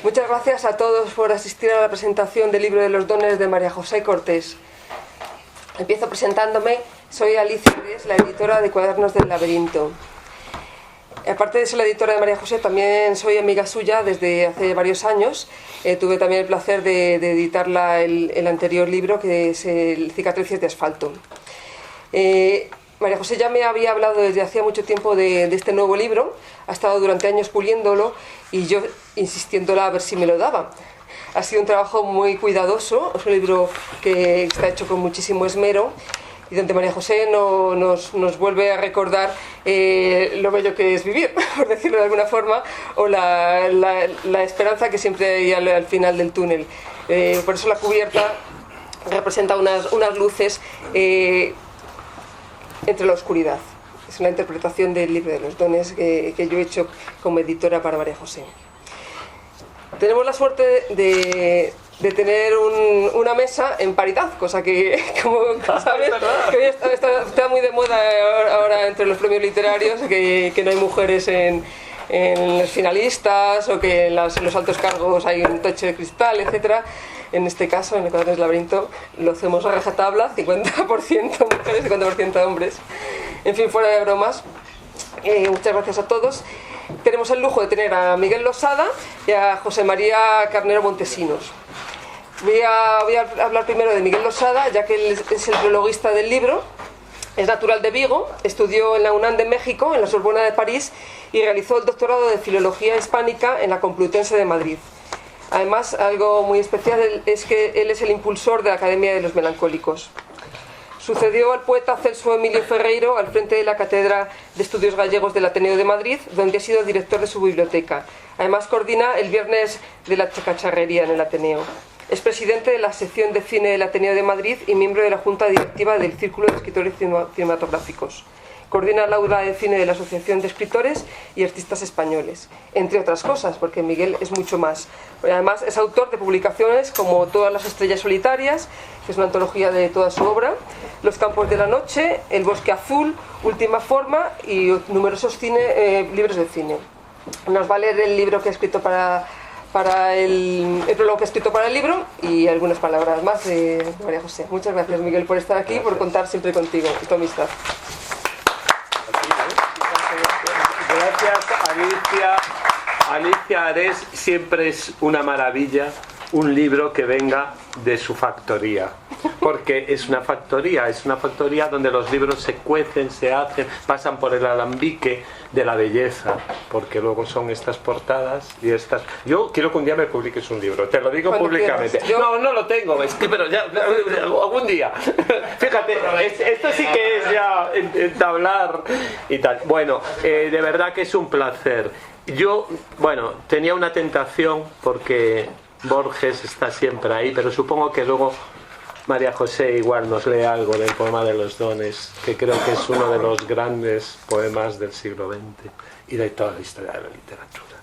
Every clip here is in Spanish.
Muchas gracias a todos por asistir a la presentación del libro de los dones de María José Cortés. Empiezo presentándome. Soy Alicia Ares, la editora de Cuadernos del Laberinto. Aparte de ser la editora de María José, también soy amiga suya desde hace varios años. Tuve también el placer de editarla el anterior libro, que es el Cicatrices de Asfalto. María José ya me había hablado desde hacía mucho tiempo de este nuevo libro. Ha estado durante años puliéndolo y yo insistiéndola a ver si me lo daba. Ha sido un trabajo muy cuidadoso, es un libro que está hecho con muchísimo esmero y donde María José nos vuelve a recordar lo bello que es vivir, por decirlo de alguna forma, o la esperanza que siempre hay al final del túnel. Por eso la cubierta representa unas luces entre la oscuridad. Es una interpretación del libro de los dones que yo he hecho como editora para María José. Tenemos la suerte de tener una mesa en paridad, cosa que, como sabes, que hoy está muy de moda ahora entre los premios literarios, que no hay mujeres en los finalistas, o que en los altos cargos hay un techo de cristal, etcétera. En este caso, en el Cuadernos del Laberinto, lo hacemos a rajatabla, 50% mujeres, 50% hombres. En fin, fuera de bromas, muchas gracias a todos. Tenemos el lujo de tener a Miguel Losada y a José María Carnero Montesinos. Voy a hablar primero de Miguel Losada, ya que él es el prologuista del libro. Es natural de Vigo, estudió en la UNAM de México, en la Sorbona de París, y realizó el doctorado de Filología Hispánica en la Complutense de Madrid. Además, algo muy especial es que él es el impulsor de la Academia de los Melancólicos. Sucedió al poeta Celso Emilio Ferreiro al frente de la Cátedra de Estudios Gallegos del Ateneo de Madrid, donde ha sido director de su biblioteca. Además, coordina el Viernes de la Cacharrería en el Ateneo. Es presidente de la sección de cine del Ateneo de Madrid y miembro de la Junta Directiva del Círculo de Escritores Cinematográficos. Coordina la aula de cine de la Asociación de Escritores y Artistas Españoles, entre otras cosas, porque Miguel es mucho más. Además, es autor de publicaciones como Todas las estrellas solitarias, que es una antología de toda su obra, Los campos de la noche, El bosque azul, Última forma y numerosos libros de cine. Nos va a leer el libro que ha escrito para el prólogo que ha escrito para el libro y algunas palabras más de María José. Muchas gracias, Miguel, por estar aquí y por contar siempre contigo y tu amistad. Gracias, Alicia Ares. Siempre es una maravilla un libro que venga de su factoría, porque es una factoría donde los libros se cuecen, se hacen, pasan por el alambique de la belleza, porque luego son estas portadas y estas. Yo quiero que un día me publiques un libro, te lo digo cuando públicamente. No lo tengo, es que, pero ya algún día. Fíjate, esto sí que es ya entablar y tal. Bueno, de verdad que es un placer. Yo, tenía una tentación porque Borges está siempre ahí, pero supongo que luego María José igual nos lee algo del poema de los dones, que creo que es uno de los grandes poemas del siglo XX y de toda la historia de la literatura.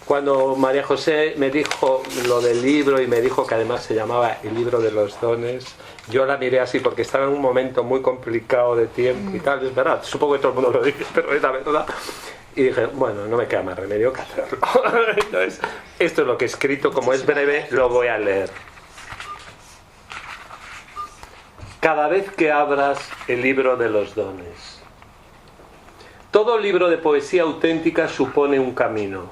Cuando María José me dijo lo del libro y me dijo que además se llamaba El libro de los dones, yo la miré así porque estaba en un momento muy complicado de tiempo y tal, es verdad, supongo que todo el mundo lo dice, pero es la verdad. Y dije, no me queda más remedio que hacerlo. Entonces, esto es lo que he escrito, como es breve, lo voy a leer. Cada vez que abras el libro de los dones. Todo libro de poesía auténtica supone un camino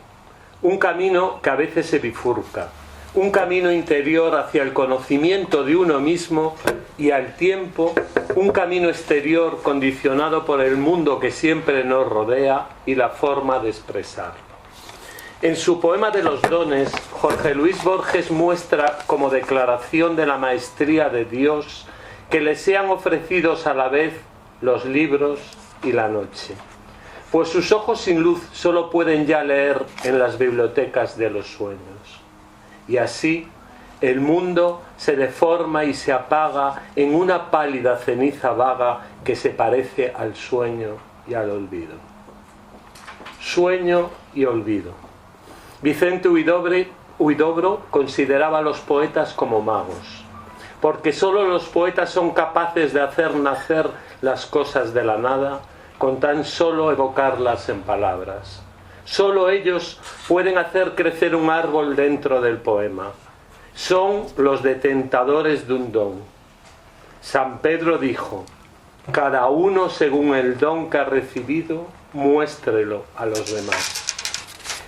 que a veces se bifurca, un camino interior hacia el conocimiento de uno mismo y al tiempo un camino exterior condicionado por el mundo que siempre nos rodea y la forma de expresarlo. En su poema de los dones, Jorge Luis Borges muestra como declaración de la maestría de Dios que le sean ofrecidos a la vez los libros y la noche, pues sus ojos sin luz solo pueden ya leer en las bibliotecas de los sueños. Y así el mundo se deforma y se apaga en una pálida ceniza vaga que se parece al sueño y al olvido. Sueño y olvido. Vicente Huidobro consideraba a los poetas como magos, porque solo los poetas son capaces de hacer nacer las cosas de la nada con tan solo evocarlas en palabras. Solo ellos pueden hacer crecer un árbol dentro del poema. Son los detentadores de un don. San Pedro dijo: cada uno según el don que ha recibido, muéstrelo a los demás.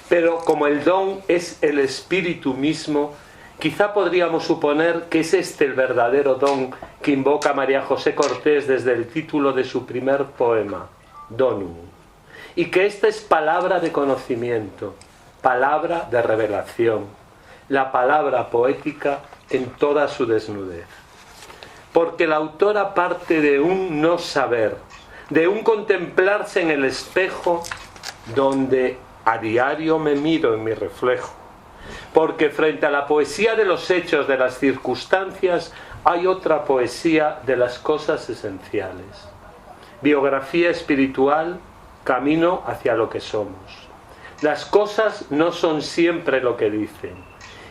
Pero como el don es el espíritu mismo, quizá podríamos suponer que es este el verdadero don que invoca María José Cortés desde el título de su primer poema, Donum, y que esta es palabra de conocimiento, palabra de revelación, la palabra poética en toda su desnudez. Porque la autora parte de un no saber, de un contemplarse en el espejo donde a diario me miro en mi reflejo. Porque frente a la poesía de los hechos, de las circunstancias, hay otra poesía de las cosas esenciales. Biografía espiritual, camino hacia lo que somos. Las cosas no son siempre lo que dicen,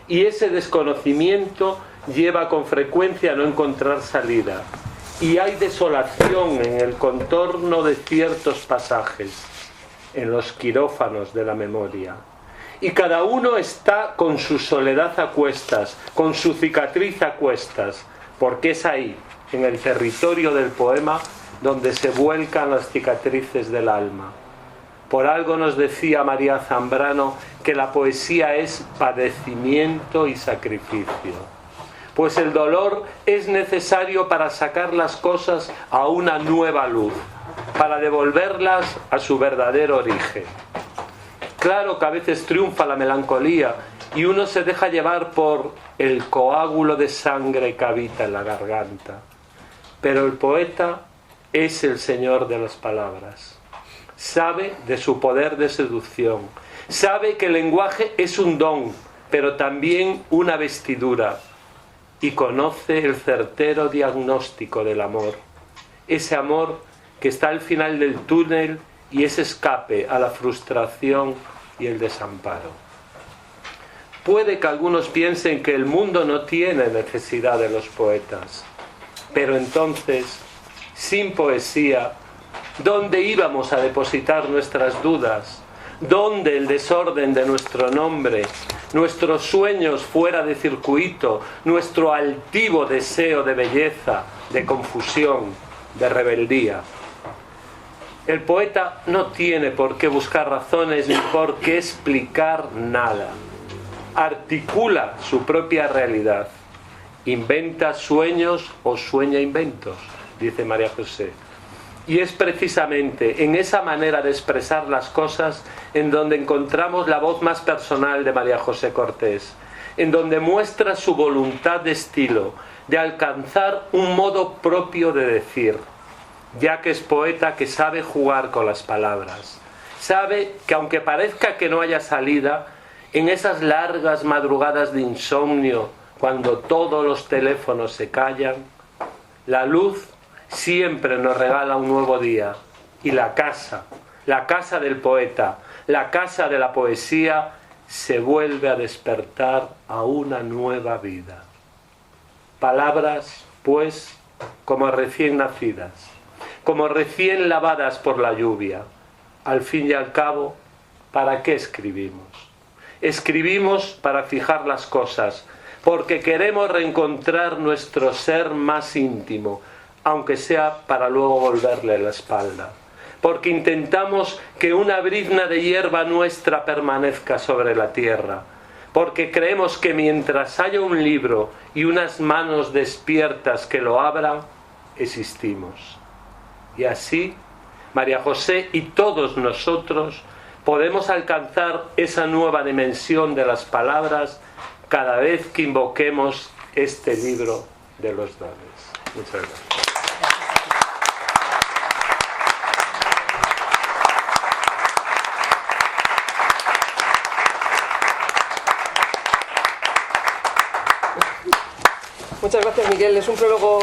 y ese desconocimiento lleva con frecuencia a no encontrar salida, y hay desolación en el contorno de ciertos pasajes, en los quirófanos de la memoria. Y cada uno está con su soledad a cuestas, con su cicatriz a cuestas, porque es ahí, en el territorio del poema, donde se vuelcan las cicatrices del alma. Por algo nos decía María Zambrano que la poesía es padecimiento y sacrificio. Pues el dolor es necesario para sacar las cosas a una nueva luz, para devolverlas a su verdadero origen. Claro que a veces triunfa la melancolía y uno se deja llevar por el coágulo de sangre que habita en la garganta. Pero el poeta es el señor de las palabras. Sabe de su poder de seducción. Sabe que el lenguaje es un don, pero también una vestidura. Y conoce el certero diagnóstico del amor. Ese amor que está al final del túnel y ese escape a la frustración y el desamparo. Puede que algunos piensen que el mundo no tiene necesidad de los poetas, pero entonces, sin poesía, ¿dónde íbamos a depositar nuestras dudas? ¿Dónde el desorden de nuestro nombre, nuestros sueños fuera de circuito, nuestro altivo deseo de belleza, de confusión, de rebeldía? El poeta no tiene por qué buscar razones ni por qué explicar nada. Articula su propia realidad. Inventa sueños o sueña inventos, dice María José. Y es precisamente en esa manera de expresar las cosas en donde encontramos la voz más personal de María José Cortés, en donde muestra su voluntad de estilo, de alcanzar un modo propio de decir, ya que es poeta que sabe jugar con las palabras. Sabe que aunque parezca que no haya salida, en esas largas madrugadas de insomnio, cuando todos los teléfonos se callan, la luz siempre nos regala un nuevo día. Y la casa del poeta, la casa de la poesía, se vuelve a despertar a una nueva vida. Palabras, pues, como recién nacidas, como recién lavadas por la lluvia. Al fin y al cabo, ¿para qué escribimos? Escribimos para fijar las cosas, porque queremos reencontrar nuestro ser más íntimo, aunque sea para luego volverle la espalda. Porque intentamos que una brizna de hierba nuestra permanezca sobre la tierra. Porque creemos que mientras haya un libro y unas manos despiertas que lo abran, existimos. Y así, María José y todos nosotros podemos alcanzar esa nueva dimensión de las palabras cada vez que invoquemos este libro de los dones. Muchas gracias. Muchas gracias, Miguel. Es un prólogo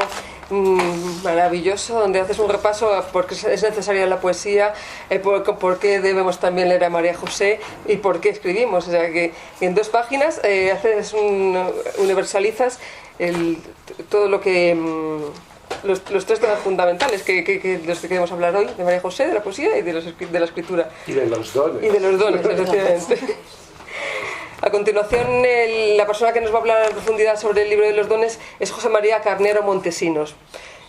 maravilloso, donde haces un repaso a por qué es necesaria la poesía, por qué debemos también leer a María José y por qué escribimos. O sea que en 2 páginas universalizas todo lo que los tres temas fundamentales de los que queremos hablar hoy, de María José, de la poesía y de la escritura. Y de los dones. Y de los dones, efectivamente. A continuación, la persona que nos va a hablar en profundidad sobre el libro de los dones es José María Carnero Montesinos.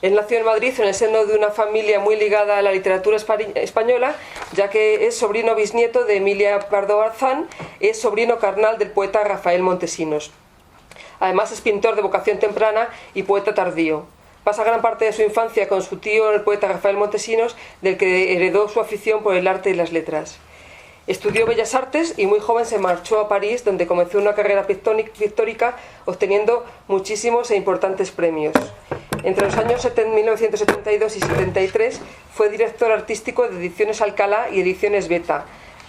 Él nació en Madrid en el seno de una familia muy ligada a la literatura española, ya que es sobrino bisnieto de Emilia Pardo Bazán, es sobrino carnal del poeta Rafael Montesinos. Además es pintor de vocación temprana y poeta tardío. Pasa gran parte de su infancia con su tío, el poeta Rafael Montesinos, del que heredó su afición por el arte y las letras. Estudió Bellas Artes y muy joven se marchó a París, donde comenzó una carrera pictórica, obteniendo muchísimos e importantes premios. Entre los años 1972 y 73 fue director artístico de Ediciones Alcalá y Ediciones Beta,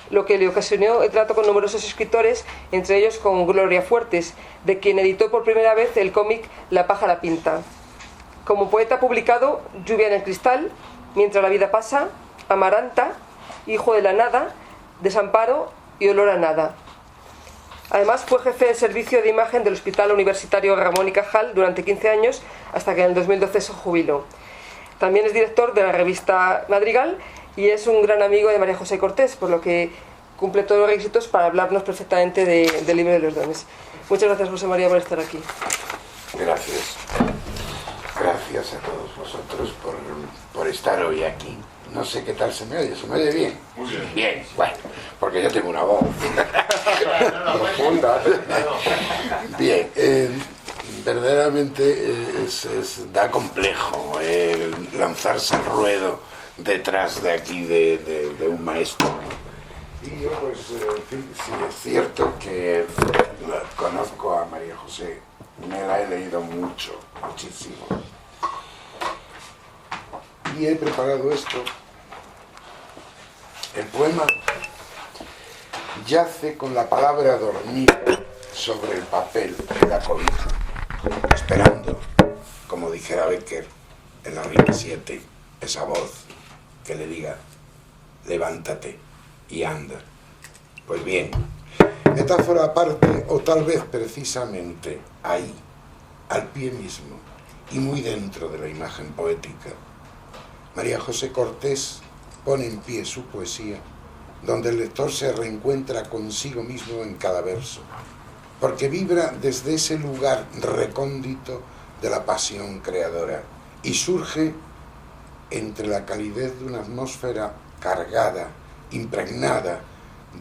lo que le ocasionó el trato con numerosos escritores, entre ellos con Gloria Fuertes, de quien editó por primera vez el cómic La pájara pinta. Como poeta ha publicado Lluvia en el cristal, Mientras la vida pasa, Amaranta, Hijo de la nada, Desamparo y Olor a nada. Además fue jefe de servicio de imagen del Hospital Universitario Ramón y Cajal durante 15 años, hasta que en el 2012 se jubiló. También es director de la revista Madrigal y es un gran amigo de María José Cortés, por lo que cumple todos los requisitos para hablarnos perfectamente del libro de los dones. Muchas gracias, José María, por estar aquí. Gracias. Gracias a todos vosotros por estar hoy aquí. No sé qué tal se me oye bien. Muy bien. Bien, bueno, porque yo tengo una voz Profunda. Bien, verdaderamente da complejo lanzarse al ruedo detrás de aquí de un maestro. Y yo pues, en fin, sí es cierto que conozco a María José, me la he leído muchísimo. Y he preparado esto. El poema yace con la palabra dormida sobre el papel de la cobija, esperando, como dijera Becker en la rima 7, esa voz que le diga, levántate y anda. Pues bien, metáfora aparte, o tal vez precisamente ahí, al pie mismo y muy dentro de la imagen poética, María José Cortés pone en pie su poesía, donde el lector se reencuentra consigo mismo en cada verso, porque vibra desde ese lugar recóndito de la pasión creadora y surge entre la calidez de una atmósfera cargada, impregnada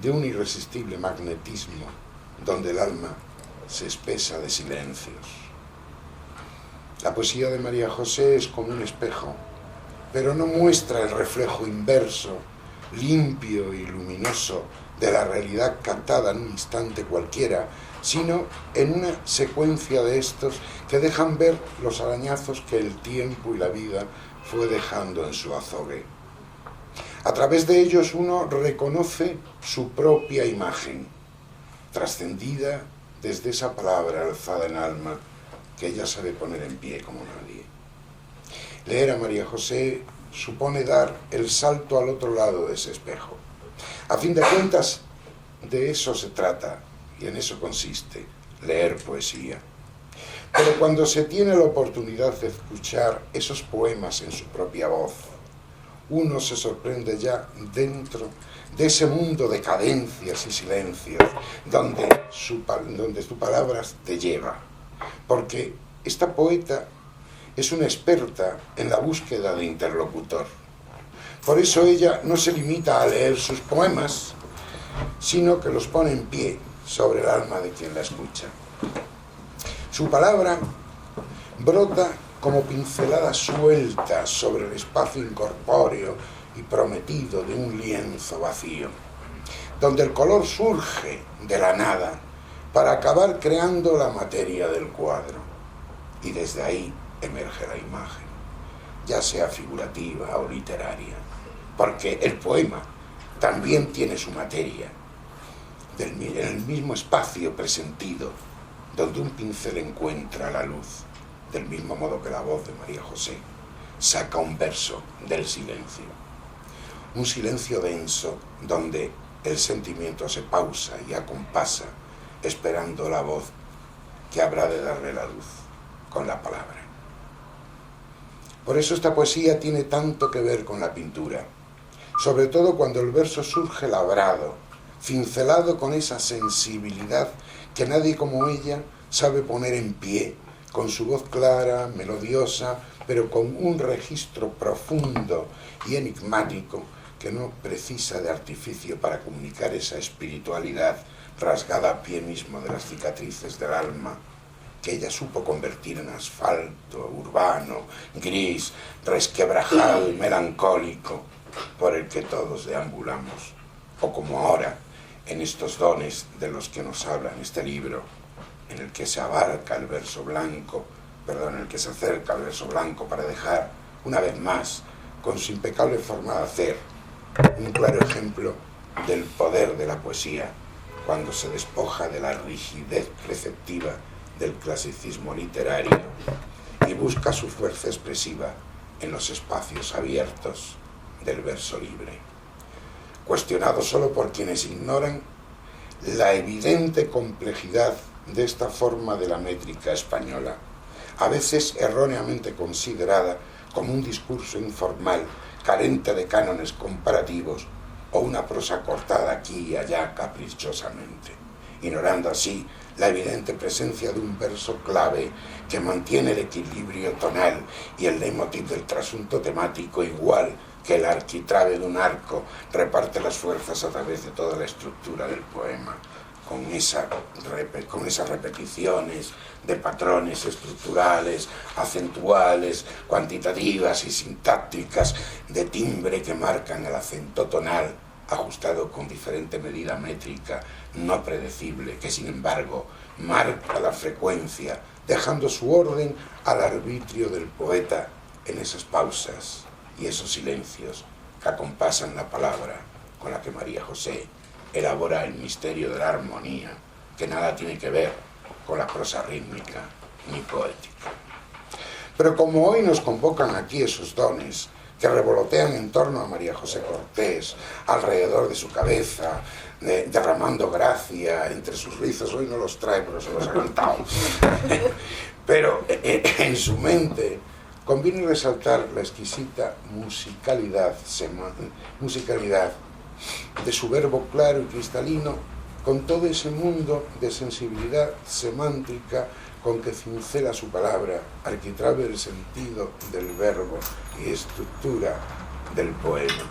de un irresistible magnetismo, donde el alma se espesa de silencios. La poesía de María José es como un espejo, pero no muestra el reflejo inverso, limpio y luminoso de la realidad captada en un instante cualquiera, sino en una secuencia de estos que dejan ver los arañazos que el tiempo y la vida fue dejando en su azogue. A través de ellos uno reconoce su propia imagen, trascendida desde esa palabra alzada en alma que ella sabe poner en pie como nadie. Leer a María José supone dar el salto al otro lado de ese espejo. A fin de cuentas, de eso se trata, y en eso consiste, leer poesía. Pero cuando se tiene la oportunidad de escuchar esos poemas en su propia voz, uno se sorprende ya dentro de ese mundo de cadencias y silencios donde su palabra te lleva. Porque esta poeta es una experta en la búsqueda de interlocutor. Por eso ella no se limita a leer sus poemas, sino que los pone en pie sobre el alma de quien la escucha. Su palabra brota como pinceladas sueltas sobre el espacio incorpóreo y prometido de un lienzo vacío, donde el color surge de la nada para acabar creando la materia del cuadro. Y desde ahí emerge la imagen, ya sea figurativa o literaria, porque el poema también tiene su materia, en el mismo espacio presentido, donde un pincel encuentra la luz, del mismo modo que la voz de María José saca un verso del silencio. Un silencio denso, donde el sentimiento se pausa y acompasa, esperando la voz que habrá de darle la luz con la palabra. Por eso esta poesía tiene tanto que ver con la pintura, sobre todo cuando el verso surge labrado, cincelado con esa sensibilidad que nadie como ella sabe poner en pie, con su voz clara, melodiosa, pero con un registro profundo y enigmático que no precisa de artificio para comunicar esa espiritualidad rasgada a pie mismo de las cicatrices del alma, que ella supo convertir en asfalto urbano, gris, resquebrajado y melancólico, por el que todos deambulamos, o como ahora, en estos dones de los que nos habla en este libro, en el que se abarca el verso blanco, en el que se acerca el verso blanco para dejar, una vez más, con su impecable forma de hacer, un claro ejemplo del poder de la poesía, cuando se despoja de la rigidez receptiva del clasicismo literario y busca su fuerza expresiva en los espacios abiertos del verso libre. Cuestionado solo por quienes ignoran la evidente complejidad de esta forma de la métrica española, a veces erróneamente considerada como un discurso informal, carente de cánones comparativos o una prosa cortada aquí y allá caprichosamente, ignorando así la evidente presencia de un verso clave que mantiene el equilibrio tonal y el leitmotiv del trasunto temático, igual que el arquitrabe de un arco reparte las fuerzas a través de toda la estructura del poema, con esas repeticiones de patrones estructurales, acentuales, cuantitativas y sintácticas de timbre que marcan el acento tonal, ajustado con diferente medida métrica no predecible, que sin embargo marca la frecuencia, dejando su orden al arbitrio del poeta en esas pausas y esos silencios que acompasan la palabra con la que María José elabora el misterio de la armonía, que nada tiene que ver con la prosa rítmica ni poética. Pero como hoy nos convocan aquí esos dones que revolotean en torno a María José Cortés, alrededor de su cabeza, derramando gracia entre sus rizos, hoy no los trae, pero se los ha cantado, pero en su mente conviene resaltar la exquisita musicalidad de su verbo claro y cristalino, con todo ese mundo de sensibilidad semántica con que cincela su palabra, arquitrabe el sentido del verbo y estructura del poema.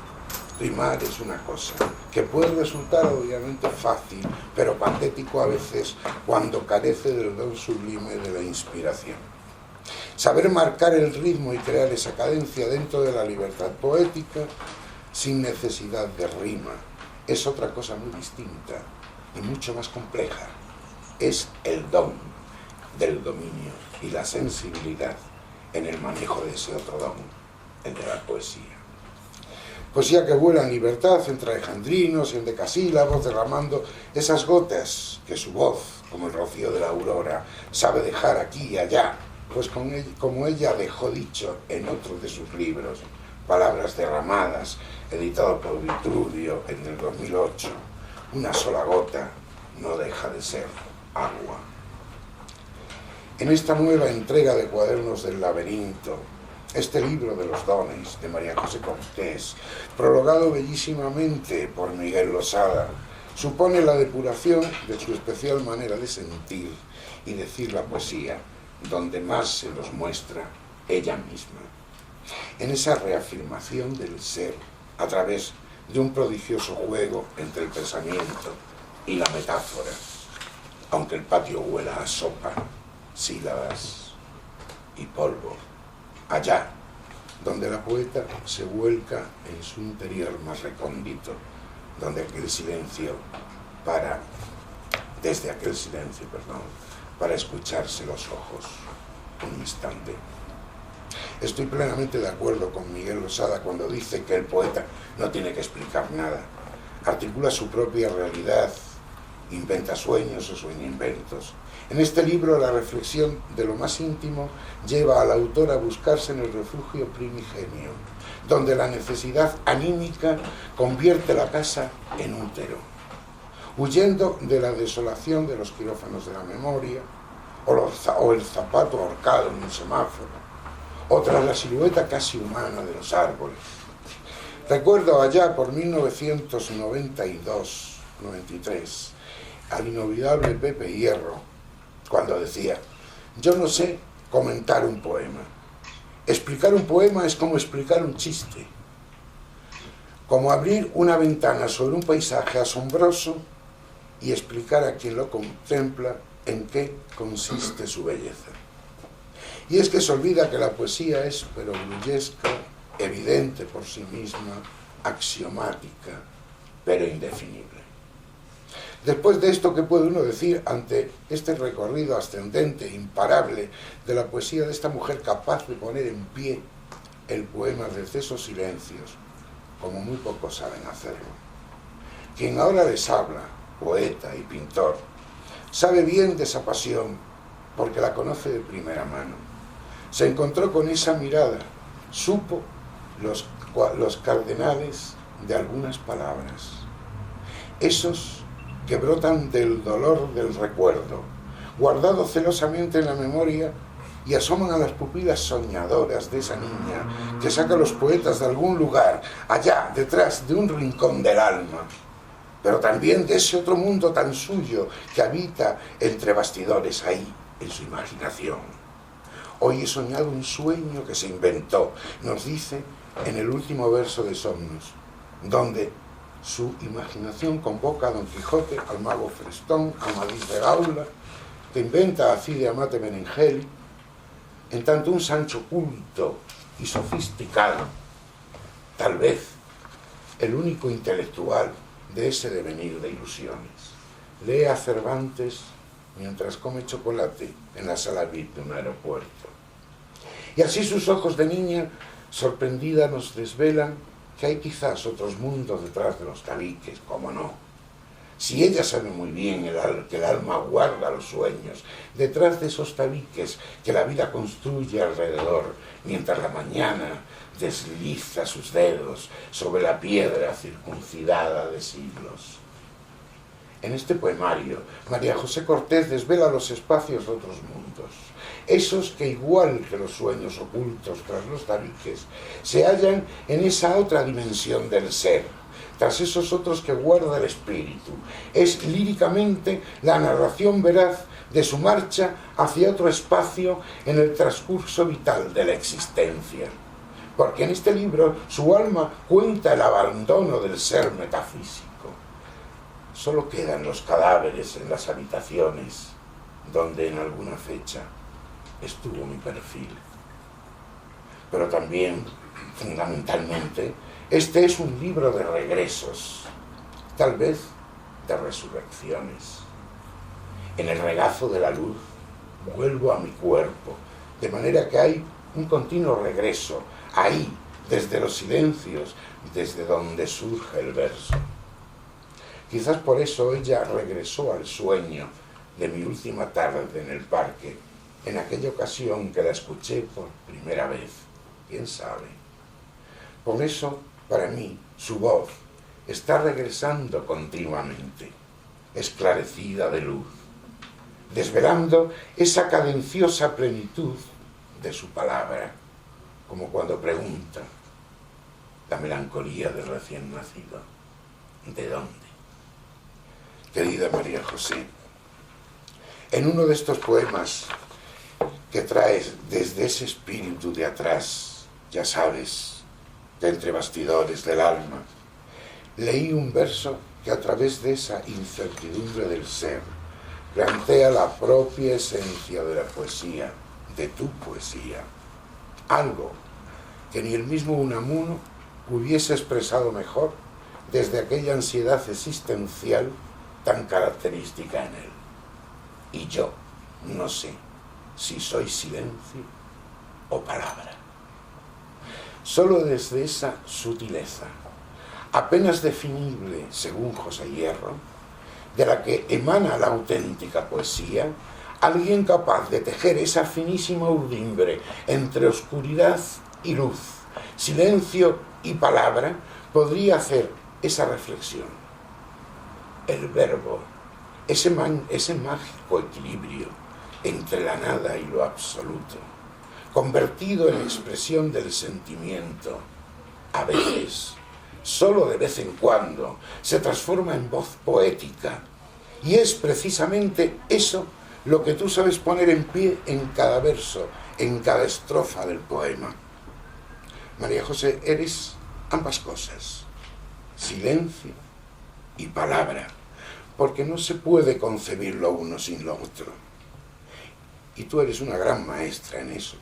Rimar es una cosa que puede resultar obviamente fácil, pero patético a veces cuando carece del don sublime de la inspiración. Saber marcar el ritmo y crear esa cadencia dentro de la libertad poética sin necesidad de rima es otra cosa muy distinta y mucho más compleja. Es el don del dominio y la sensibilidad en el manejo de ese otro don, el de la poesía. Poesía que vuela en libertad entre alejandrinos y endecasílabos, derramando esas gotas que su voz, como el rocío de la aurora, sabe dejar aquí y allá, pues como ella dejó dicho en otro de sus libros, Palabras derramadas, editado por Vitruvio en el 2008, una sola gota no deja de ser agua. En esta nueva entrega de Cuadernos del Laberinto, este libro de los dones de María José Cortés, prologado bellísimamente por Miguel Losada, supone la depuración de su especial manera de sentir y decir la poesía, donde más se nos muestra ella misma, en esa reafirmación del ser a través de un prodigioso juego entre el pensamiento y la metáfora, aunque el patio huela a sopa, sílabas y polvo, allá donde la poeta se vuelca en su interior más recóndito, donde desde aquel silencio, para escucharse los ojos un instante. Estoy plenamente de acuerdo con Miguel Losada cuando dice que el poeta no tiene que explicar nada, articula su propia realidad, inventa sueños o sueña inventos. En este libro la reflexión de lo más íntimo lleva al autor a buscarse en el refugio primigenio, donde la necesidad anímica convierte la casa en útero, huyendo de la desolación de los quirófanos de la memoria, o el zapato ahorcado en un semáforo, o tras la silueta casi humana de los árboles. Recuerdo allá por 1992-93 al inolvidable Pepe Hierro, cuando decía: yo no sé comentar un poema. Explicar un poema es como explicar un chiste, como abrir una ventana sobre un paisaje asombroso y explicar a quien lo contempla en qué consiste su belleza. Y es que se olvida que la poesía es perogrullesca, evidente por sí misma, axiomática, pero indefinible. Después de esto, ¿qué puede uno decir ante este recorrido ascendente, imparable, de la poesía de esta mujer capaz de poner en pie el poema desde esos silencios, como muy pocos saben hacerlo? Quien ahora les habla, poeta y pintor, sabe bien de esa pasión porque la conoce de primera mano. Se encontró con esa mirada, supo los cardenales de algunas palabras, esos que brotan del dolor del recuerdo, guardados celosamente en la memoria, y asoman a las pupilas soñadoras de esa niña que saca a los poetas de algún lugar, allá, detrás de un rincón del alma, pero también de ese otro mundo tan suyo que habita entre bastidores ahí, en su imaginación. Hoy he soñado un sueño que se inventó, nos dice en el último verso de Somnus, donde su imaginación convoca a Don Quijote, al mago Frestón, a Amadís de Gaula, que inventa a Cide Hamete Benengeli, en tanto un Sancho culto y sofisticado, tal vez el único intelectual de ese devenir de ilusiones, lee a Cervantes mientras come chocolate en la sala VIP de un aeropuerto. Y así sus ojos de niña sorprendida nos desvelan que hay quizás otros mundos detrás de los tabiques, cómo no. Si ella sabe muy bien que el alma guarda los sueños detrás de esos tabiques que la vida construye alrededor, mientras la mañana desliza sus dedos sobre la piedra circuncidada de siglos. En este poemario, María José Cortés desvela los espacios de otros mundos, esos que, igual que los sueños ocultos tras los tabiques, se hallan en esa otra dimensión del ser, tras esos otros que guarda el espíritu. Es líricamente la narración veraz de su marcha hacia otro espacio en el transcurso vital de la existencia. Porque en este libro su alma cuenta el abandono del ser metafísico. Solo quedan los cadáveres en las habitaciones donde en alguna fecha estuvo mi perfil. Pero también, fundamentalmente, este es un libro de regresos, tal vez de resurrecciones. En el regazo de la luz vuelvo a mi cuerpo, de manera que hay un continuo regreso, ahí, desde los silencios, desde donde surge el verso. Quizás por eso ella regresó al sueño de mi última tarde en el parque, en aquella ocasión que la escuché por primera vez, quién sabe. Por eso, para mí, su voz está regresando continuamente, esclarecida de luz, desvelando esa cadenciosa plenitud de su palabra, como cuando pregunta la melancolía del recién nacido: ¿de dónde? Querida María José, en uno de estos poemas que traes desde ese espíritu de atrás, ya sabes, de entre bastidores del alma, leí un verso que a través de esa incertidumbre del ser plantea la propia esencia de la poesía, de tu poesía, algo que ni el mismo Unamuno hubiese expresado mejor desde aquella ansiedad existencial tan característica en él. Y yo no sé si soy silencio o palabra. Solo desde esa sutileza, apenas definible según José Hierro, de la que emana la auténtica poesía, alguien capaz de tejer esa finísima urdimbre entre oscuridad y luz, silencio y palabra, podría hacer esa reflexión. El verbo, ese mágico equilibrio entre la nada y lo absoluto, convertido en expresión del sentimiento, a veces, solo de vez en cuando, se transforma en voz poética. Y es precisamente eso lo que tú sabes poner en pie en cada verso, en cada estrofa del poema. María José, eres ambas cosas, silencio y palabra, porque no se puede concebir lo uno sin lo otro. Y tú eres una gran maestra en eso.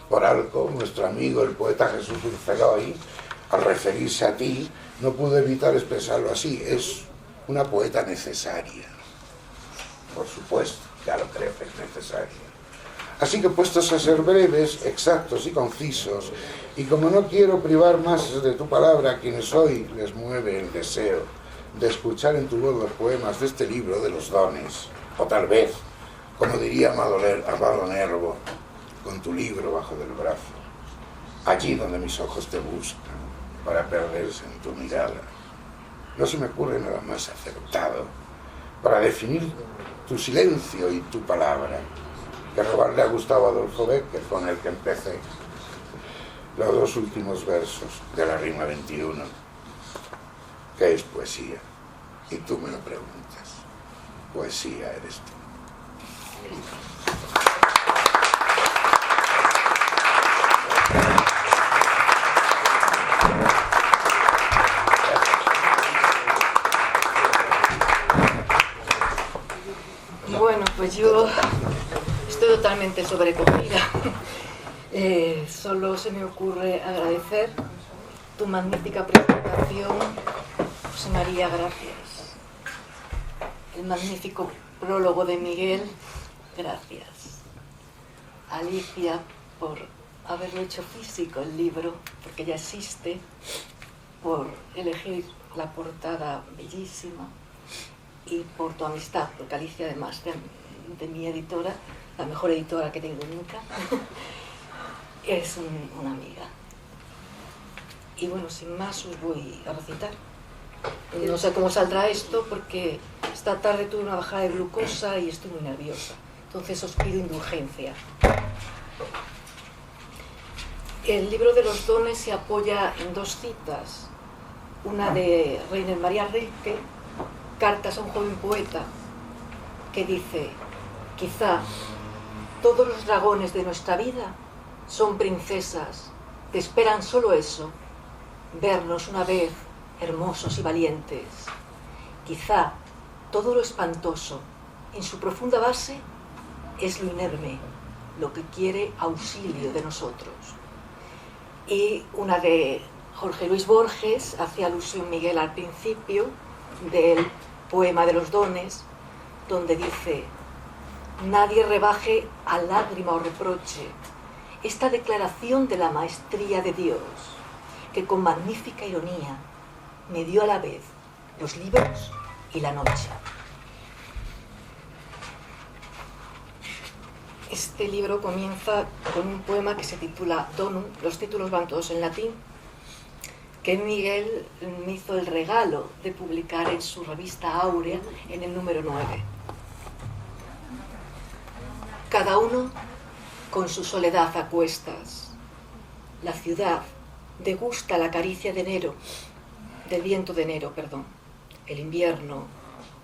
Por algo, nuestro amigo, el poeta Jesús Urcegoy, al referirse a ti, no pudo evitar expresarlo así. Es una poeta necesaria. Por supuesto, ya lo creo que es necesaria. Así que, puestos a ser breves, exactos y concisos, y como no quiero privar más de tu palabra a quienes hoy les mueve el deseo de escuchar en tu voz los poemas de este libro de los dones, o tal vez, como diría Amado Nervo, con tu libro bajo del brazo, allí donde mis ojos te buscan, para perderse en tu mirada, no se me ocurre nada más acertado para definir tu silencio y tu palabra que robarle a Gustavo Adolfo Bécquer, con el que empecé los dos últimos versos de la rima 21. ¿Qué es poesía? Y tú me lo preguntas. Poesía eres tú. Bueno, pues yo estoy totalmente sobrecogida. Solo se me ocurre agradecer tu magnífica presentación, José María, gracias. El magnífico prólogo de Miguel, gracias. Alicia, por haberlo hecho físico el libro, porque ya existe, por elegir la portada bellísima y por tu amistad, porque Alicia, además de mi editora, la mejor editora que tengo nunca, es una amiga. Y bueno, sin más os voy a recitar. No sé cómo saldrá esto porque esta tarde tuve una bajada de glucosa y estoy muy nerviosa. Entonces os pido indulgencia. El libro de los dones se apoya en dos citas. Una de Rainer Maria Rilke, Cartas a un joven poeta, que dice: quizá todos los dragones de nuestra vida son princesas que esperan solo eso, vernos una vez hermosos y valientes. Quizá todo lo espantoso en su profunda base es lo inerme, lo que quiere auxilio de nosotros. Y una de Jorge Luis Borges, hace alusión Miguel al principio del poema de los dones, donde dice: nadie rebaje a lágrima o reproche esta declaración de la maestría de Dios, que con magnífica ironía me dio a la vez los libros y la noche. Este libro comienza con un poema que se titula Donum, los títulos van todos en latín, que Miguel me hizo el regalo de publicar en su revista Áurea en el número 9. Cada uno con su soledad a cuestas. La ciudad degusta la caricia de enero, del viento de enero, perdón. El invierno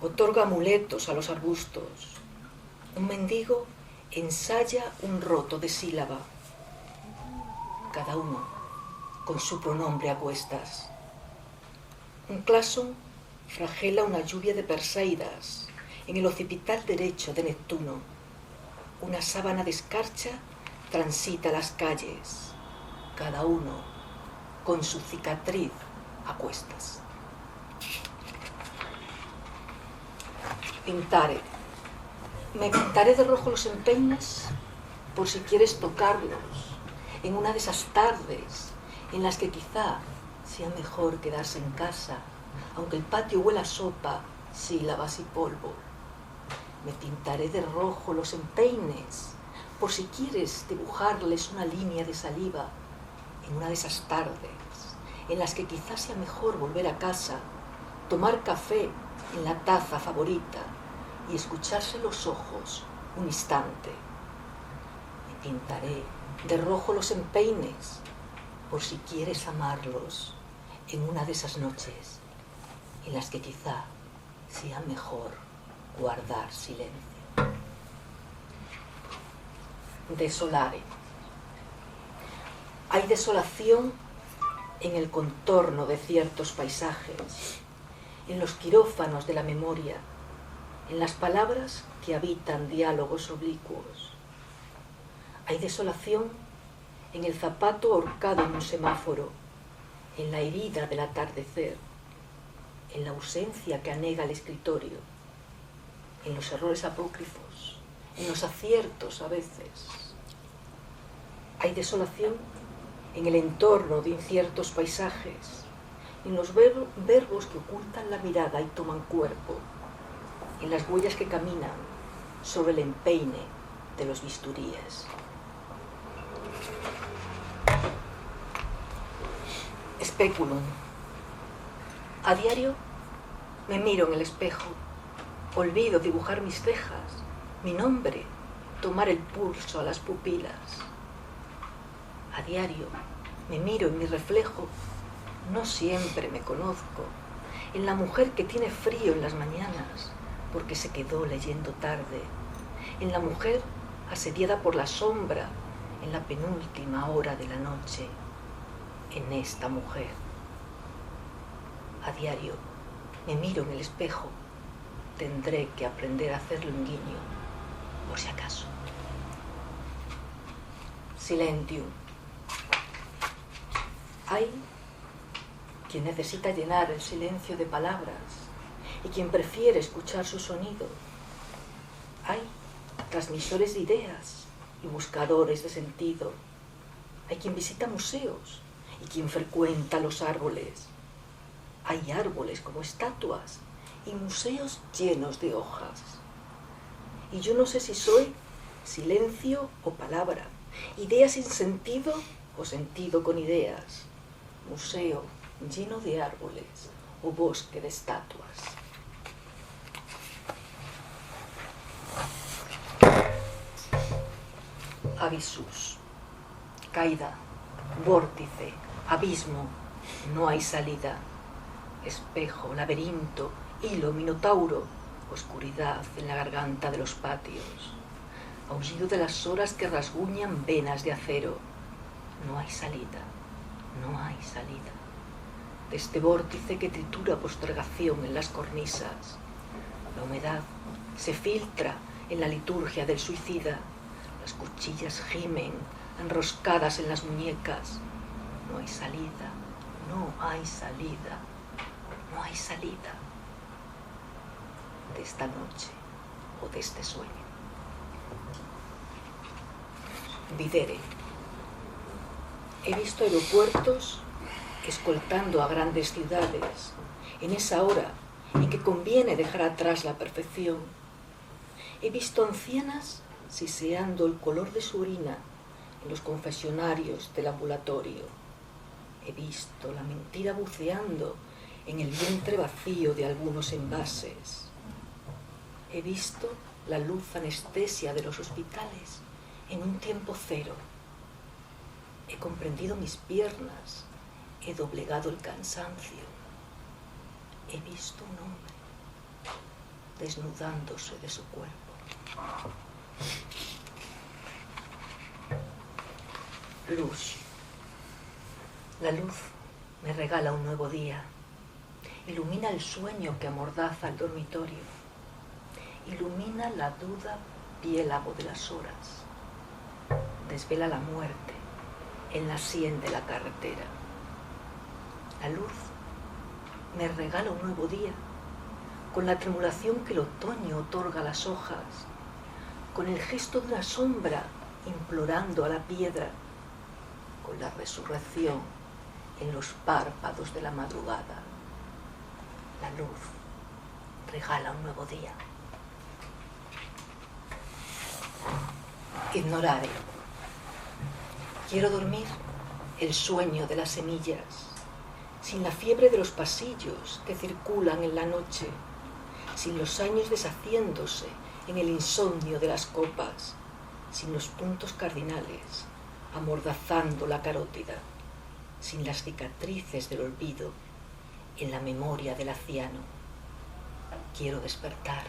otorga amuletos a los arbustos. Un mendigo ensaya un roto de sílaba. Cada uno con su pronombre a cuestas. Un claxon flagela una lluvia de Perseidas en el occipital derecho de Neptuno. Una sábana de escarcha transita las calles, cada uno con su cicatriz a cuestas. Pintare. Me pintaré de rojo los empeines por si quieres tocarlos en una de esas tardes en las que quizá sea mejor quedarse en casa, aunque el patio huela a sopa, sílabas y polvo. Me pintaré de rojo los empeines por si quieres dibujarles una línea de saliva en una de esas tardes en las que quizás sea mejor volver a casa, tomar café en la taza favorita y escucharse los ojos un instante. Me pintaré de rojo los empeines, por si quieres amarlos en una de esas noches en las que quizá sea mejor guardar silencio. Desolare. Hay desolación en el contorno de ciertos paisajes, en los quirófanos de la memoria, en las palabras que habitan diálogos oblicuos. Hay desolación en el zapato ahorcado en un semáforo, en la herida del atardecer, en la ausencia que anega el escritorio, en los errores apócrifos, en los aciertos a veces. Hay desolación en el entorno de inciertos paisajes, en los verbos que ocultan la mirada y toman cuerpo, en las huellas que caminan sobre el empeine de los bisturíes. Speculum. A diario me miro en el espejo, olvido dibujar mis cejas, mi nombre, tomar el pulso a las pupilas. A diario me miro en mi reflejo, no siempre me conozco, en la mujer que tiene frío en las mañanas porque se quedó leyendo tarde, en la mujer asediada por la sombra en la penúltima hora de la noche, en esta mujer. A diario me miro en el espejo, tendré que aprender a hacerle un guiño, por si acaso. Silentium. Hay quien necesita llenar el silencio de palabras y quien prefiere escuchar su sonido. Hay transmisores de ideas y buscadores de sentido. Hay quien visita museos y quien frecuenta los árboles. Hay árboles como estatuas y museos llenos de hojas. Y yo no sé si soy silencio o palabra, idea sin sentido o sentido con ideas, museo lleno de árboles o bosque de estatuas. Avisus. Caída, vórtice, abismo, no hay salida. Espejo, laberinto, hilo, minotauro, oscuridad en la garganta de los patios. Aullido de las horas que rasguñan venas de acero. No hay salida, no hay salida. De este vórtice que tritura postergación en las cornisas. La humedad se filtra en la liturgia del suicida. Las cuchillas gimen, enroscadas en las muñecas. No hay salida, no hay salida, no hay salida de esta noche o de este sueño. Videre. He visto aeropuertos escoltando a grandes ciudades en esa hora en que conviene dejar atrás la perfección. He visto ancianas siseando el color de su orina en los confesionarios del ambulatorio. He visto la mentira buceando en el vientre vacío de algunos envases. He visto la luz anestesia de los hospitales en un tiempo cero. He comprendido mis piernas, he doblegado el cansancio. He visto un hombre desnudándose de su cuerpo. Luz. La luz me regala un nuevo día. Ilumina el sueño que amordaza el dormitorio. Ilumina la duda piélago de las horas. Desvela la muerte en la sien de la carretera. La luz me regala un nuevo día, con la tremulación que el otoño otorga a las hojas, con el gesto de una sombra implorando a la piedra, con la resurrección en los párpados de la madrugada. La luz regala un nuevo día. Ignorare. Quiero dormir el sueño de las semillas, sin la fiebre de los pasillos que circulan en la noche, sin los años deshaciéndose en el insomnio de las copas, sin los puntos cardinales, amordazando la carótida, sin las cicatrices del olvido, en la memoria del anciano. Quiero despertar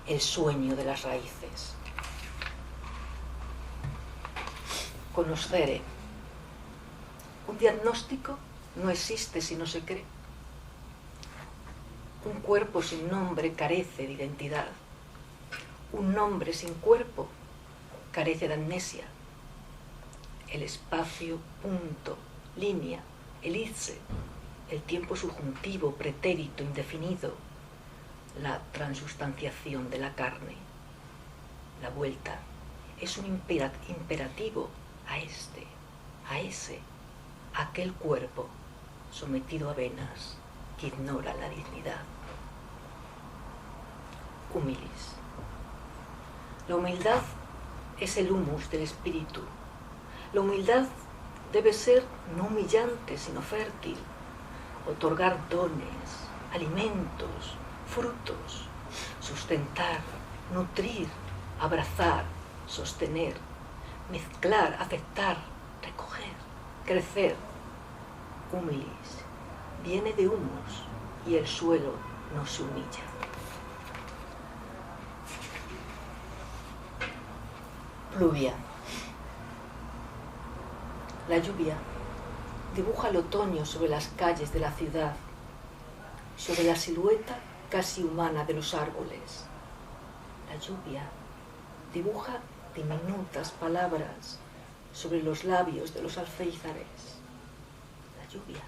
el sueño de las raíces. Conoscere. Un diagnóstico no existe si no se cree. Un cuerpo sin nombre carece de identidad. Un nombre sin cuerpo carece de amnesia. El espacio, punto, línea, elipse, el tiempo subjuntivo, pretérito, indefinido, la transustanciación de la carne. La vuelta es un imperativo a este, a ese, a aquel cuerpo sometido a venas que ignora la dignidad. Humilis. La humildad es el humus del espíritu. La humildad debe ser no humillante, sino fértil. Otorgar dones, alimentos, frutos, sustentar, nutrir, abrazar, sostener, mezclar, aceptar, recoger, crecer. Humilis viene de humus y el suelo no se humilla. Pluvia. La lluvia dibuja el otoño sobre las calles de la ciudad, sobre la silueta casi humana de los árboles. La lluvia dibuja diminutas palabras sobre los labios de los alféizares. La lluvia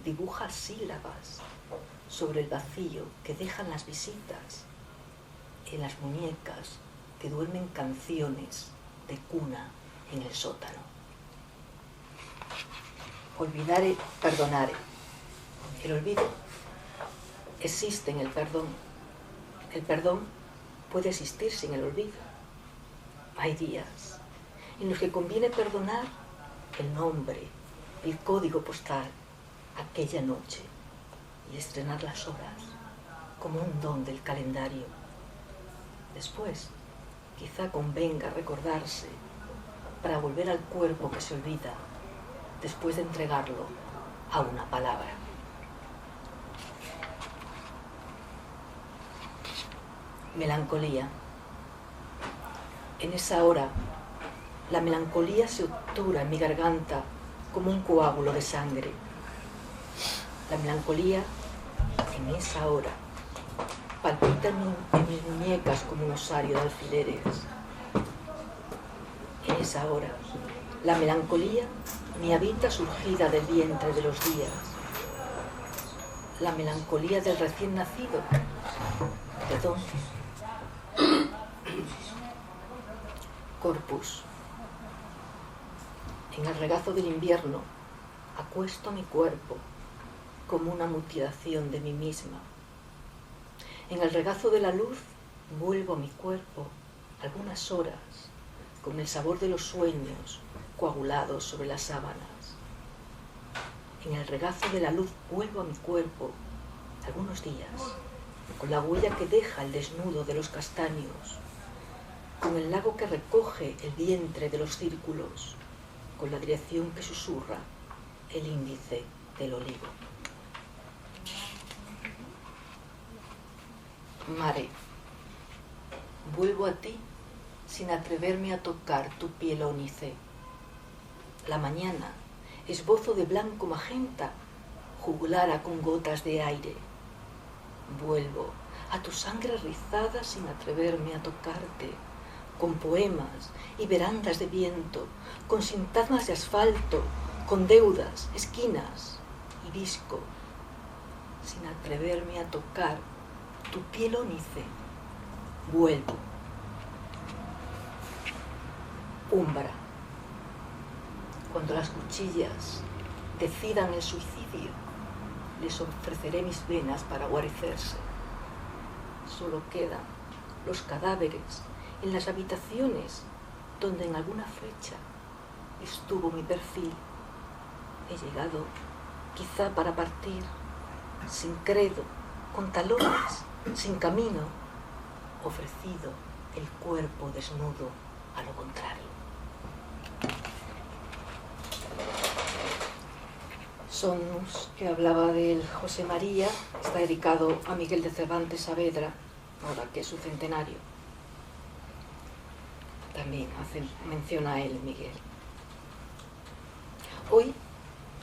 dibuja sílabas sobre el vacío que dejan las visitas en las muñecas que duermen canciones de cuna en el sótano. Olvidare, perdonare. El olvido existe en el perdón. El perdón puede existir sin el olvido. Hay días en los que conviene perdonar el nombre, el código postal, aquella noche, y estrenar las horas como un don del calendario. Después, quizá convenga recordarse para volver al cuerpo que se olvida después de entregarlo a una palabra. Melancolía. En esa hora, la melancolía se obtura en mi garganta como un coágulo de sangre. La melancolía, en esa hora, palpita en mis muñecas como un osario de alfileres. En esa hora, la melancolía me habita surgida del vientre de los días. La melancolía del recién nacido. ¿De dónde? Corpus. En el regazo del invierno acuesto mi cuerpo como una mutilación de mí misma. En el regazo de la luz vuelvo a mi cuerpo algunas horas con el sabor de los sueños coagulados sobre las sábanas. En el regazo de la luz vuelvo a mi cuerpo algunos días con la huella que deja el desnudo de los castaños, con el lago que recoge el vientre de los círculos, con la dirección que susurra el índice del olivo. Mare, vuelvo a ti sin atreverme a tocar tu piel ónice. La mañana, esbozo de blanco magenta, juglara con gotas de aire. Vuelvo a tu sangre rizada sin atreverme a tocarte, con poemas y verandas de viento, con sintagmas de asfalto, con deudas, esquinas y visco, sin atreverme a tocar tu piel ónice. Vuelvo. Umbra. Cuando las cuchillas decidan el suicidio, les ofreceré mis venas para guarecerse. Solo quedan los cadáveres en las habitaciones donde en alguna fecha estuvo mi perfil. He llegado quizá para partir, sin credo, con talones, sin camino, ofrecido el cuerpo desnudo a lo contrario. Sonus, que hablaba del José María, está dedicado a Miguel de Cervantes Saavedra, ahora que es su centenario. También menciona a él, Miguel. Hoy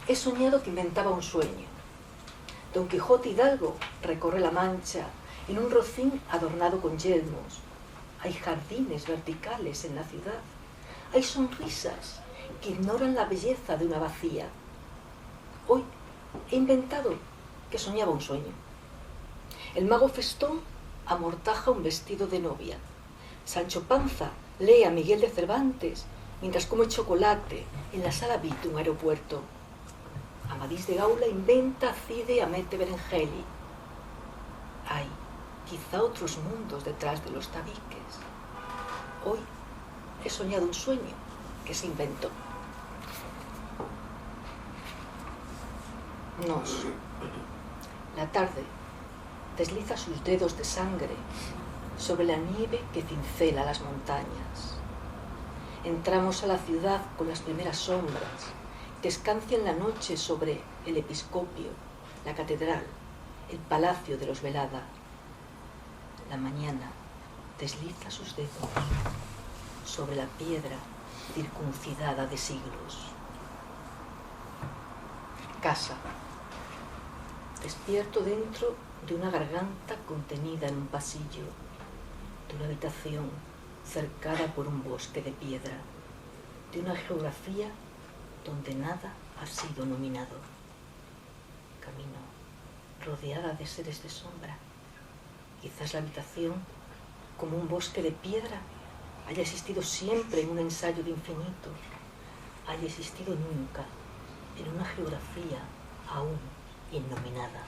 he soñado que inventaba un sueño. Don Quijote Hidalgo recorre la Mancha en un rocín adornado con yelmos. Hay jardines verticales en la ciudad. Hay sonrisas que ignoran la belleza de una vacía. Hoy he inventado que soñaba un sueño. El mago Festón amortaja un vestido de novia. Sancho Panza lee a Miguel de Cervantes mientras come chocolate en la sala VIP de un aeropuerto. Amadís de Gaula inventa a Cide Hamete Berengeli. Hay quizá otros mundos detrás de los tabiques. Hoy he soñado un sueño que se inventó. Nos. La tarde desliza sus dedos de sangre sobre la nieve que cincela las montañas. Entramos a la ciudad con las primeras sombras que escancian la noche sobre el episcopio, la catedral, el palacio de los Velada. La mañana desliza sus dedos sobre la piedra circuncidada de siglos. Casa. Despierto dentro de una garganta contenida en un pasillo, de una habitación cercada por un bosque de piedra, de una geografía donde nada ha sido nominado. Camino rodeada de seres de sombra. Quizás la habitación, como un bosque de piedra, haya existido siempre en un ensayo de infinito, haya existido nunca en una geografía aún innominada.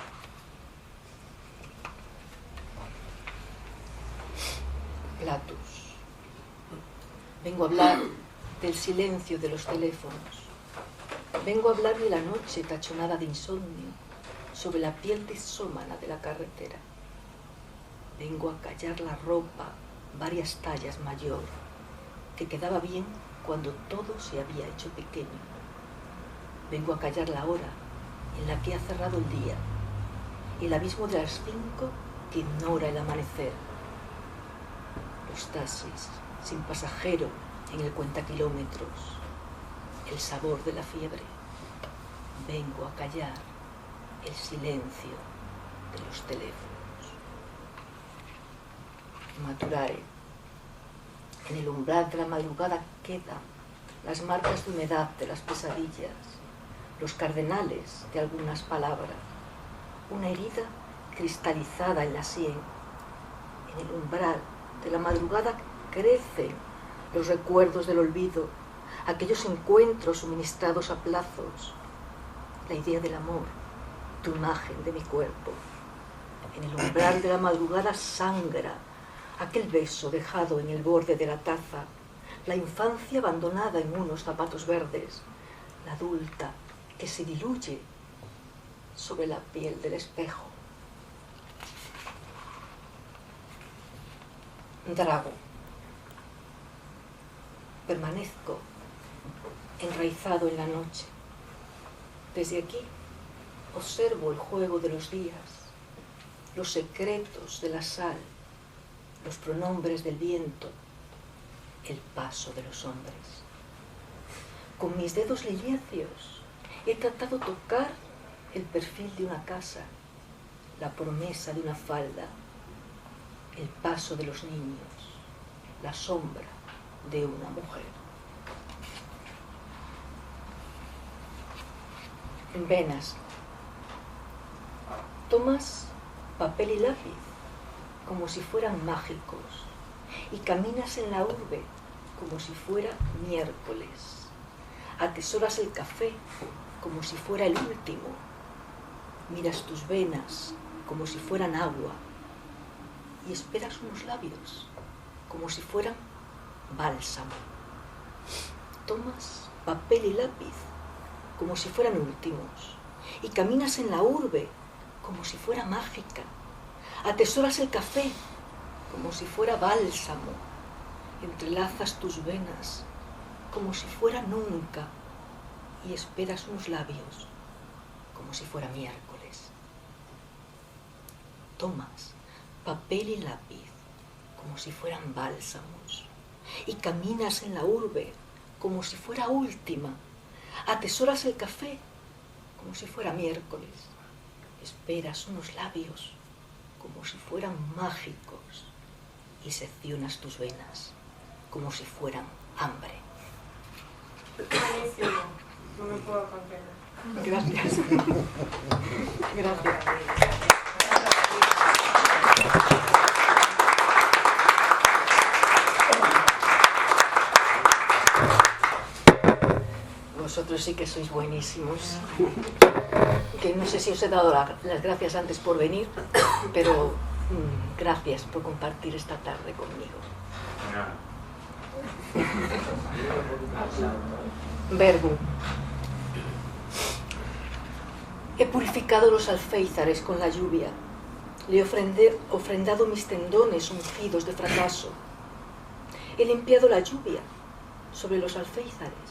Platus. Vengo a hablar del silencio de los teléfonos. Vengo a hablar de la noche tachonada de insomnio sobre la piel disómana de la carretera. Vengo a callar la ropa varias tallas mayor, que quedaba bien cuando todo se había hecho pequeño. Vengo a callar la hora en la que ha cerrado el día, el abismo de las 5 que ignora el amanecer. Los taxis sin pasajero en el cuentakilómetros, el sabor de la fiebre. Vengo a callar el silencio de los teléfonos. Maturae. En el umbral de la madrugada quedan las marcas de humedad de las pesadillas, los cardenales de algunas palabras, una herida cristalizada en la sien. En el umbral de la madrugada crecen los recuerdos del olvido, aquellos encuentros suministrados a plazos, la idea del amor, tu imagen de mi cuerpo. En el umbral de la madrugada sangra aquel beso dejado en el borde de la taza, la infancia abandonada en unos zapatos verdes, la adulta que se diluye sobre la piel del espejo. Drago. Permanezco enraizado en la noche. Desde aquí observo el juego de los días, los secretos de la sal, los pronombres del viento, el paso de los hombres. Con mis dedos liliáceos he tratado de tocar el perfil de una casa, la promesa de una falda, el paso de los niños, la sombra de una mujer. En venas. Tomas papel y lápiz como si fueran mágicos y caminas en la urbe como si fuera miércoles. Atesoras el café como si fuera el último. Miras tus venas como si fueran agua y esperas unos labios como si fueran bálsamo. Tomas papel y lápiz como si fueran últimos y caminas en la urbe como si fuera mágica. Atesoras el café como si fuera bálsamo. Entrelazas tus venas como si fuera nunca y esperas unos labios como si fuera miércoles. Tomas papel y lápiz como si fueran bálsamos y caminas en la urbe como si fuera última. Atesoras el café como si fuera miércoles. Esperas unos labios como si fueran mágicos y seccionas tus venas como si fueran hambre. Buenísimo, no me puedo contener. Gracias. Gracias. Vosotros sí que sois buenísimos. Que no sé si os he dado las gracias antes por venir, pero gracias por compartir esta tarde conmigo. Verbo. He purificado los alféizares con la lluvia. Le he ofrendado mis tendones ungidos de fracaso. He limpiado la lluvia sobre los alféizares.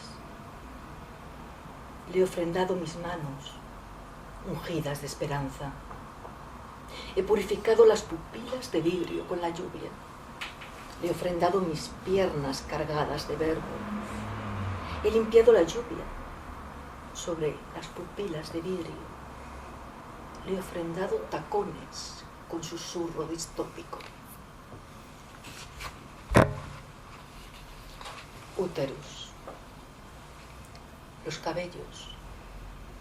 Le he ofrendado mis manos ungidas de esperanza. He purificado las pupilas de vidrio con la lluvia. Le he ofrendado mis piernas cargadas de verbo. He limpiado la lluvia sobre las pupilas de vidrio. Le he ofrendado tacones con susurro distópico. Úteros. Los cabellos,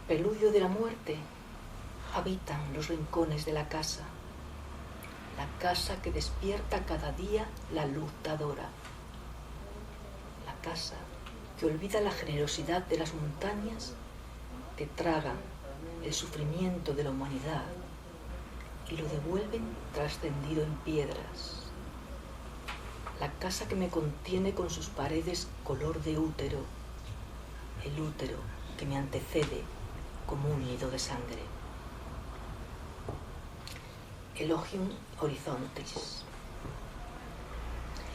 preludio de la muerte, habitan los rincones de la casa que despierta cada día la luz dadora, la casa que olvida la generosidad de las montañas, que tragan el sufrimiento de la humanidad y lo devuelven trascendido en piedras, la casa que me contiene con sus paredes color de útero, el útero que me antecede como un nido de sangre. Elogium horizontis.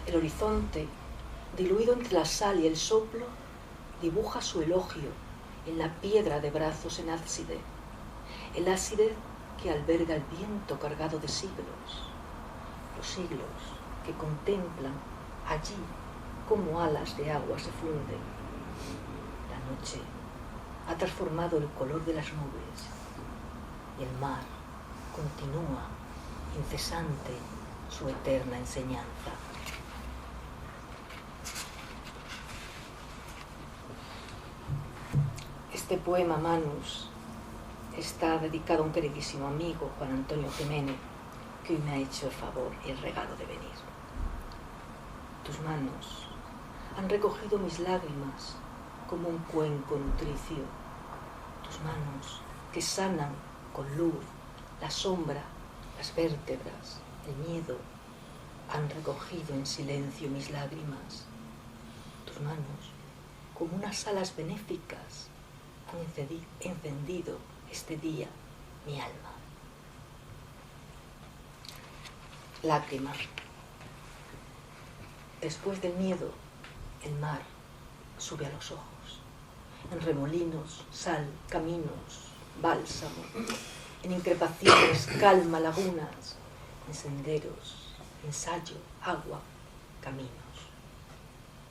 El horizonte, diluido entre la sal y el soplo, dibuja su elogio en la piedra de brazos en ábside, el ábside que alberga el viento cargado de siglos, los siglos que contemplan allí como alas de agua se funden. La noche ha transformado el color de las nubes y el mar continúa incesante su eterna enseñanza. Este poema, Manus, está dedicado a un queridísimo amigo, Juan Antonio Jiménez, que hoy me ha hecho el favor y el regalo de venir. Tus manos han recogido mis lágrimas como un cuenco nutricio. Tus manos que sanan con luz la sombra, las vértebras, el miedo, han recogido en silencio mis lágrimas. Tus manos, como unas alas benéficas, han encendido este día mi alma. Lágrima. Después del miedo, el mar sube a los ojos. En remolinos, sal, caminos, bálsamo. En increpaciones, calma, lagunas. En senderos, ensayo, agua, caminos.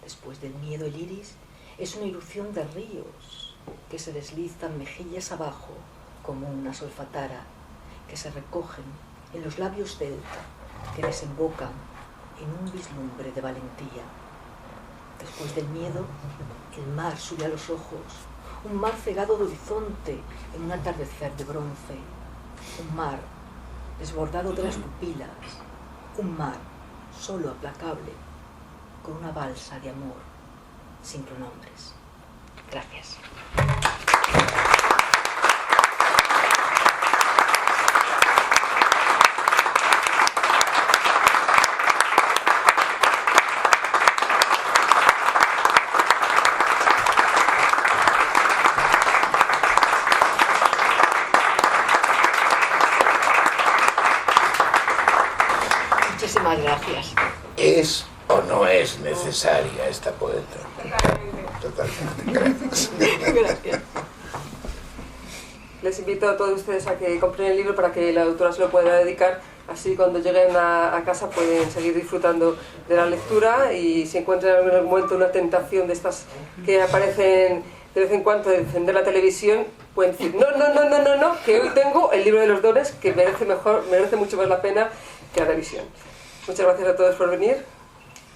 Después del miedo, el iris es una irrupción de ríos que se deslizan mejillas abajo como una solfatara, que se recogen en los labios delta, que desembocan en un vislumbre de valentía. Después del miedo, el mar sube a los ojos, un mar cegado de horizonte en un atardecer de bronce, un mar desbordado de las pupilas, un mar solo aplacable, con una balsa de amor sin pronombres. Gracias. Muchísimas gracias. ¿Es o no es necesaria esta poeta? Totalmente. Totalmente. Gracias. Gracias. les invito a todos ustedes a que compren el libro para que la autora se lo pueda dedicar, así cuando lleguen a casa pueden seguir disfrutando de la lectura, y si encuentran en algún momento una tentación de estas que aparecen de vez en cuando de encender la televisión, pueden decir no, que hoy tengo el libro de los dones, que merece mucho más la pena que la televisión. Muchas gracias a todos por venir,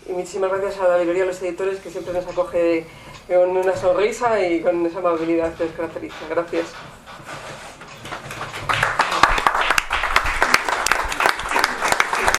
y muchísimas gracias a la librería de los editores, que siempre nos acoge con una sonrisa y con esa amabilidad que les caracteriza. Gracias.